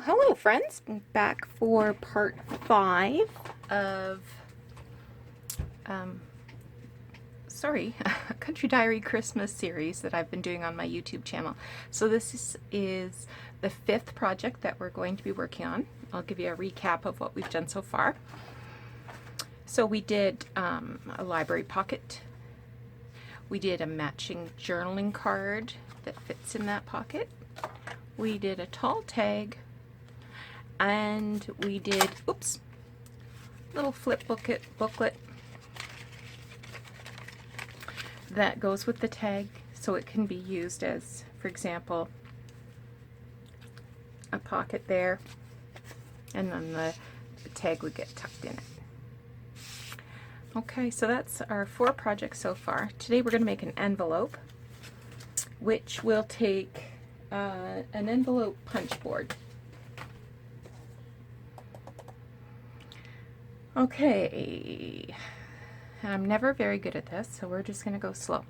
Hello friends, back for part 5 of Country Diary Christmas series that I've been doing on my YouTube channel. So this is the 5th project that we're going to be working on. I'll give you a recap of what we've done so far. So we did a library pocket. We did a matching journaling card that fits in that pocket. We did a tall tag, and we did, little flip booklet that goes with the tag, so it can be used as, for example, a pocket there, and then the tag would get tucked in it. Okay, so that's our 4 projects so far. Today we're going to make an envelope, which will take an envelope punch board. Okay, I'm never very good at this, so we're just going to go slow.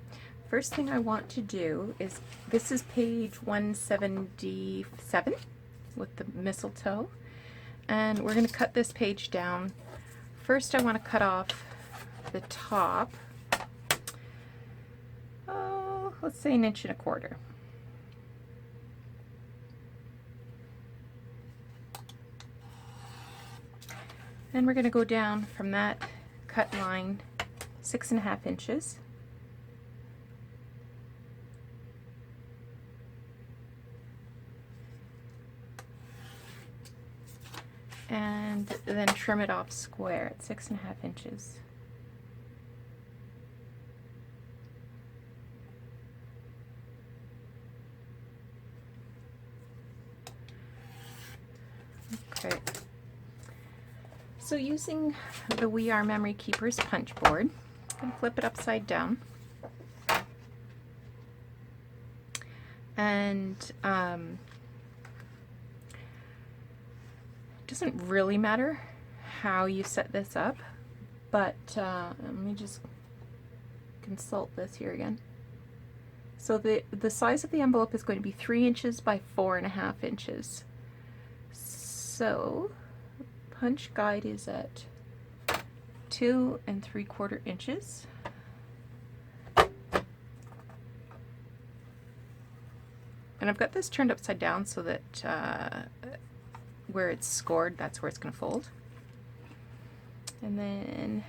First thing I want to do is, this is page 177 with the mistletoe, and we're going to cut this page down. First I want to cut off the top, let's say 1.25 inches. Then we're going to go down from that cut line 6.5 inches. And then trim it off square at 6.5 inches. Okay. So using the We Are Memory Keepers punch board, I'm going to flip it upside down. And it doesn't really matter how you set this up, but let me just consult this here again. So the size of the envelope is going to be 3 inches by 4.5 inches. So punch guide is at 2 3/4 inches. And I've got this turned upside down so that where it's scored, that's where it's going to fold. And then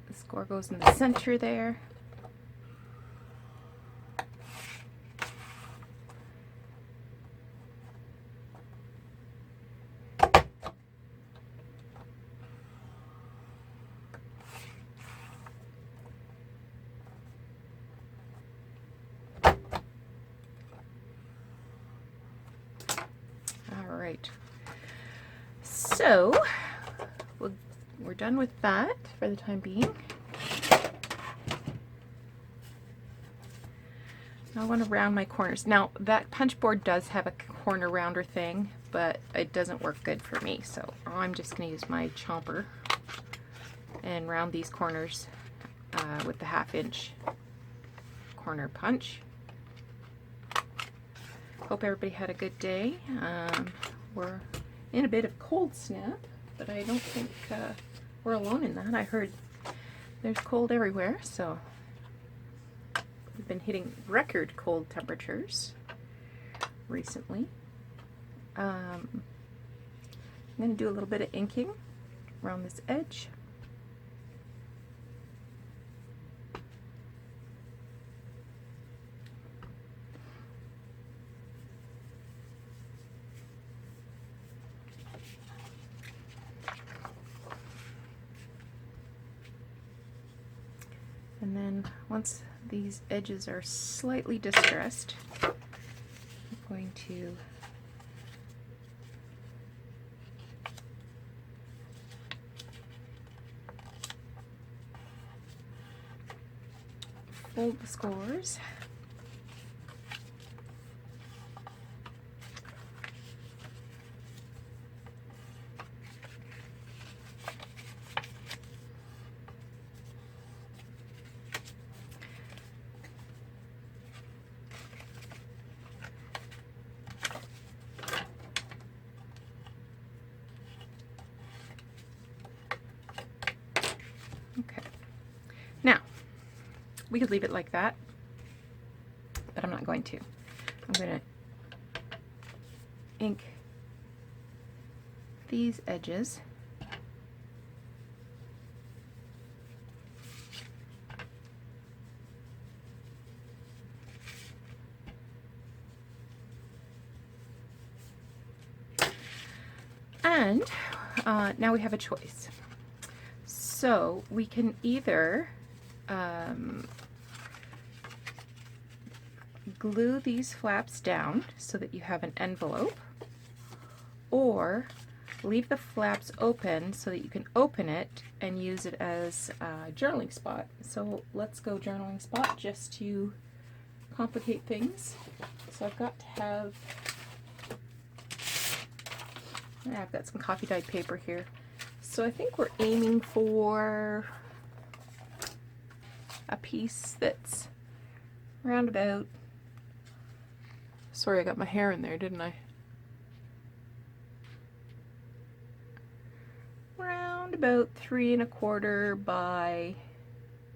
the score goes in the center there. Alright, so we're done with that for the time being. Now I want to round my corners. Now that punch board does have a corner rounder thing, but it doesn't work good for me, so I'm just going to use my chomper and round these corners with the 1/2 inch corner punch. Hope everybody had a good day. We're in a bit of cold snap, but I don't think we're alone in that. I heard there's cold everywhere, so we've been hitting record cold temperatures recently. I'm going to do a little bit of inking around this edge. And then once these edges are slightly distressed, I'm going to fold the scores. Okay. Now, we could leave it like that, but I'm not going to. I'm going to ink these edges. And now we have a choice. So we can either glue these flaps down so that you have an envelope, or leave the flaps open so that you can open it and use it as a journaling spot. So let's go journaling spot just to complicate things. So I've got to have, I've got some coffee dyed paper here. So I think we're aiming for a piece that's round about, sorry I got my hair in there, didn't I? Round about 3 1/4 by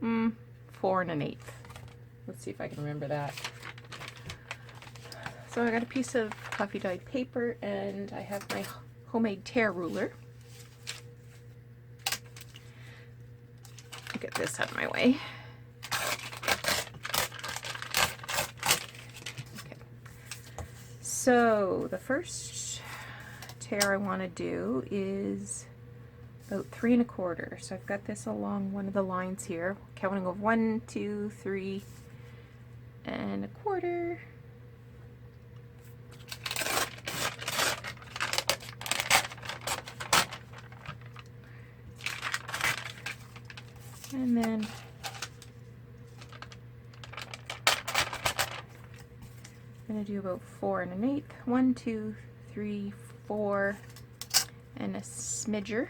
4 1/8. Let's see if I can remember that. So I got a piece of coffee dyed paper and I have my homemade tear ruler. Get this out of my way. Okay. So the first tear I want to do is about 3 1/4. So I've got this along one of the lines here, counting of 1, 2, 3 1/4. And then I'm going to do about 4 1/8. 1, 2, 3, 4, and a smidger.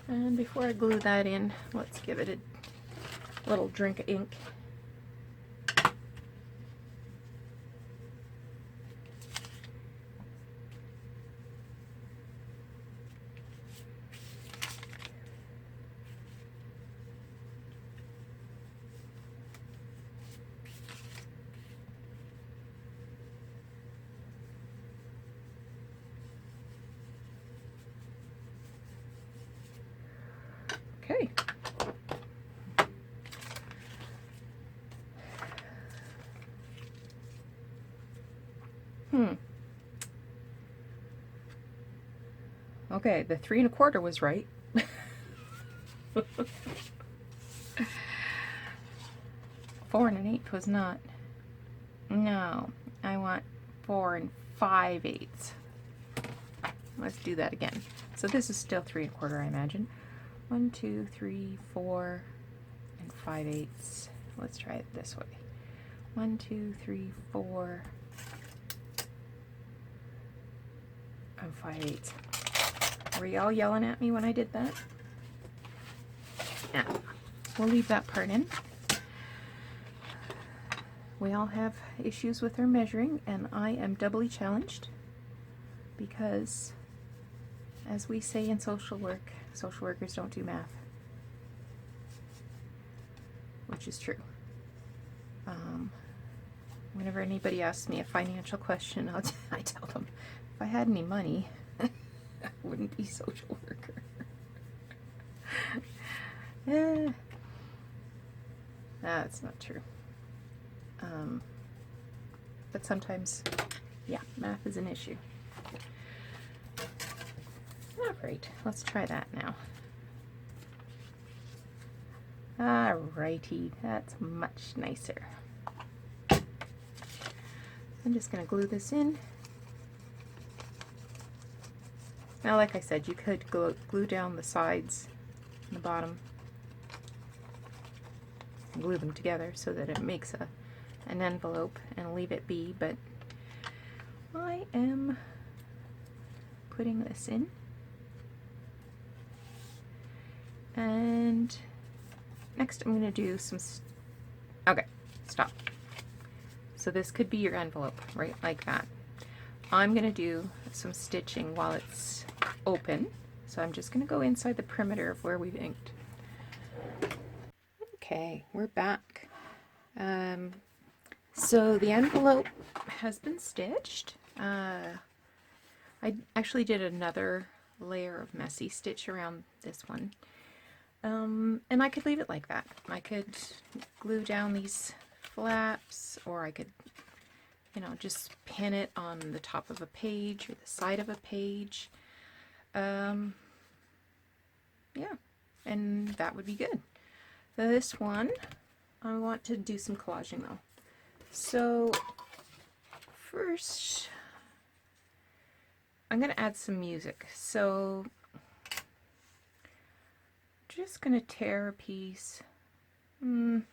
And before I glue that in, let's give it a little drink of ink. Okay. Okay, the 3 1/4 was right. 4 1/8 was not. No, I want 4 5/8. Let's do that again. So this is still 3 1/4, I imagine. 1, 2, 3, 4, and 5/8. Let's try it this way. 1, 2, 3, 4, and 5/8. Were y'all yelling at me when I did that? Yeah, we'll leave that part in. We all have issues with our measuring, and I am doubly challenged because, as we say in social work, social workers don't do math, which is true. Whenever anybody asks me a financial question, I tell them, if I had any money, I wouldn't be a social worker. That's not true. But sometimes, yeah, math is an issue. Alright, let's try that now. Alrighty, that's much nicer. I'm just going to glue this in. Now, like I said, you could glue down the sides and the bottom and glue them together so that it makes an envelope and leave it be, but I am putting this in. And next I'm going to do some, okay, stop. So this could be your envelope, right, like that. I'm going to do some stitching while it's open. So I'm just going to go inside the perimeter of where we've inked. Okay, we're back. So the envelope has been stitched. I actually did another layer of messy stitch around this one. And I could leave it like that. I could glue down these flaps, or I could, you know, just pin it on the top of a page or the side of a page. Yeah, and that would be good. This one, I want to do some collaging though. So first, I'm going to add some music. So just going to tear a piece, I don't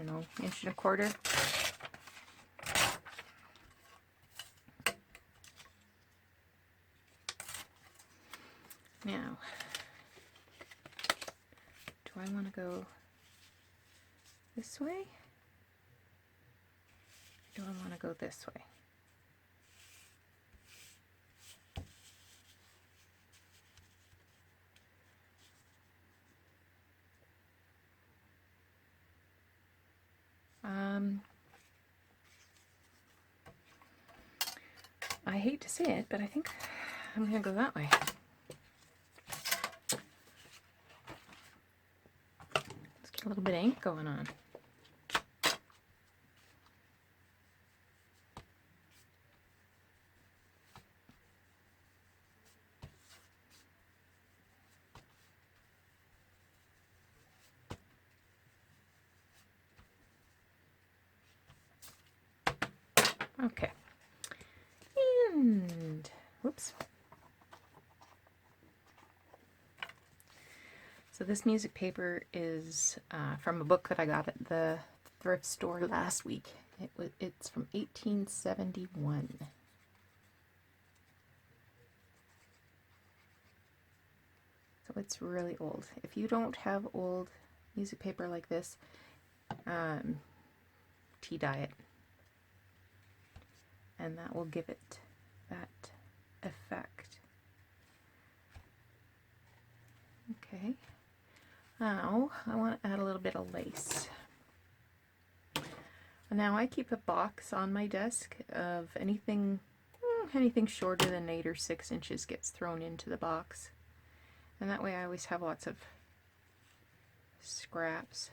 know, 1.25 inches. Now, do I want to go this way? Or do I want to go this way? I hate to say it, but I think I'm going to go that way. Let's get a little bit of ink going on. Okay. And, whoops. So this music paper is from a book that I got at the thrift store last week. It's from 1871. So it's really old. If you don't have old music paper like this, tea dye it. And that will give it that effect. Okay. Now I want to add a little bit of lace. Now I keep a box on my desk of anything shorter than 8 or 6 inches gets thrown into the box. And that way I always have lots of scraps.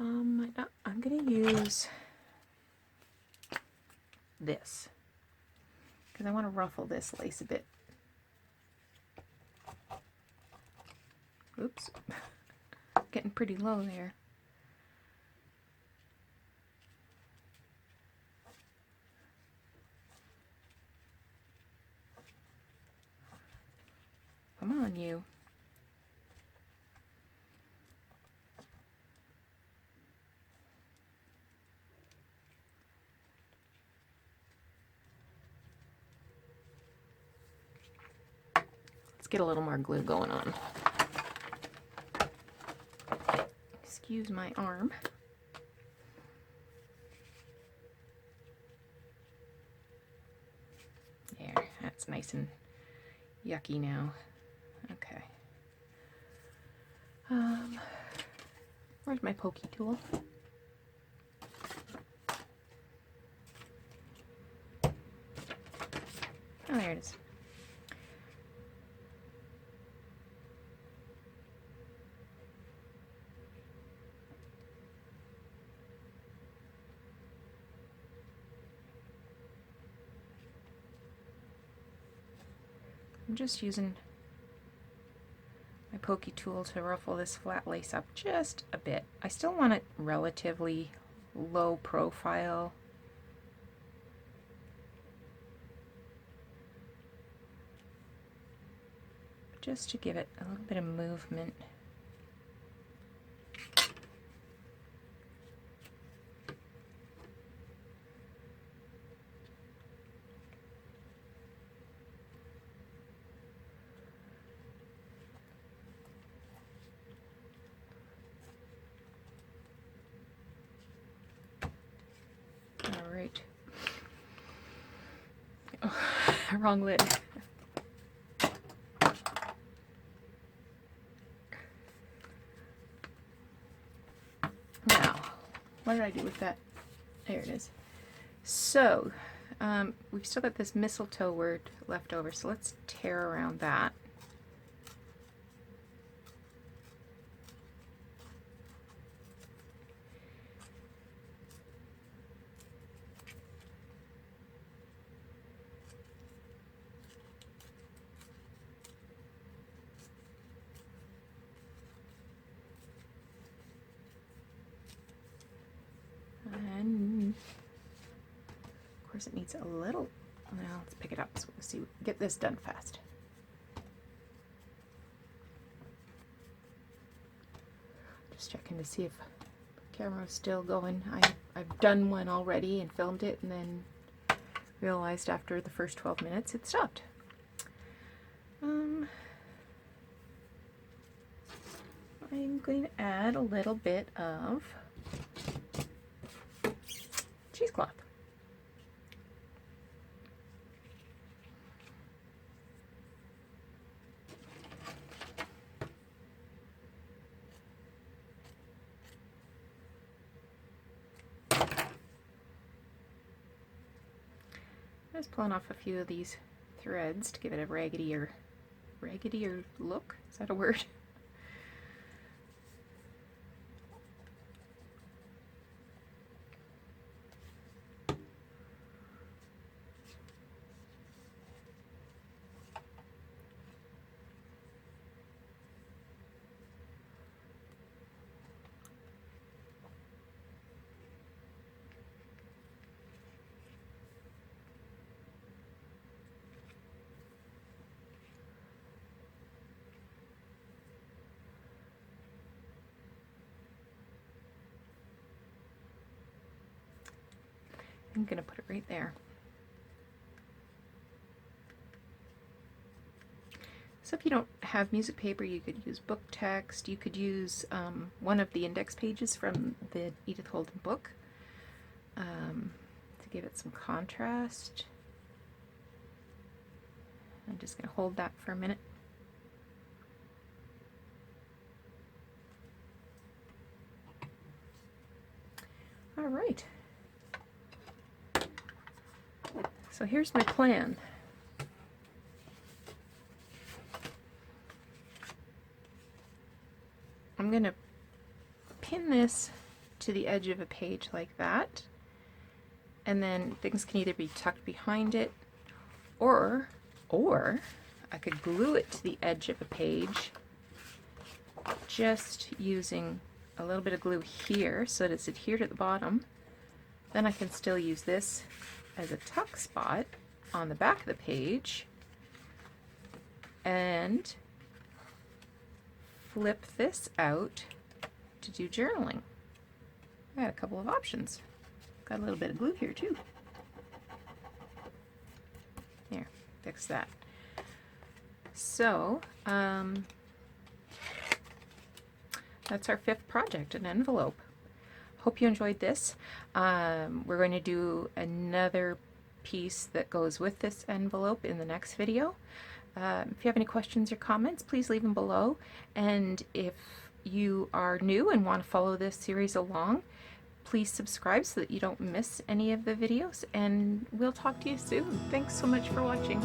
I'm going to use this because I want to ruffle this lace a bit. Oops, getting pretty low there. Come on, you. Let's get a little more glue going on. Excuse my arm. There, that's nice and yucky now. Okay. Where's my pokey tool? Oh, there it is. I'm just using my pokey tool to ruffle this flat lace up just a bit. I still want it relatively low profile. Just to give it a little bit of movement. Wrong lid. Now, what did I do with that? There it is. So, we've still got this mistletoe word left over, so let's tear around that. And of course it needs a little, well, let's pick it up so we'll see, get this done fast. Just checking to see if the camera is still going. I've done one already and filmed it and then realized after the first 12 minutes it stopped. I'm going to add a little bit of cheesecloth. Just pulling off a few of these threads to give it a raggedier look. Is that a word? I'm going to put it right there. So if you don't have music paper, you could use book text. You could use one of the index pages from the Edith Holden book to give it some contrast. I'm just going to hold that for a minute. All right. So here's my plan. I'm going to pin this to the edge of a page like that, and then things can either be tucked behind it, or I could glue it to the edge of a page just using a little bit of glue here so that it's adhered at the bottom. Then I can still use this as a tuck spot on the back of the page and flip this out to do journaling. I got a couple of options. Got a little bit of glue here too. There, fix that. So that's our 5th project, an envelope. Hope you enjoyed this. We're going to do another piece that goes with this envelope in the next video. If you have any questions or comments, please leave them below. And if you are new and want to follow this series along, please subscribe so that you don't miss any of the videos. And we'll talk to you soon. Thanks so much for watching.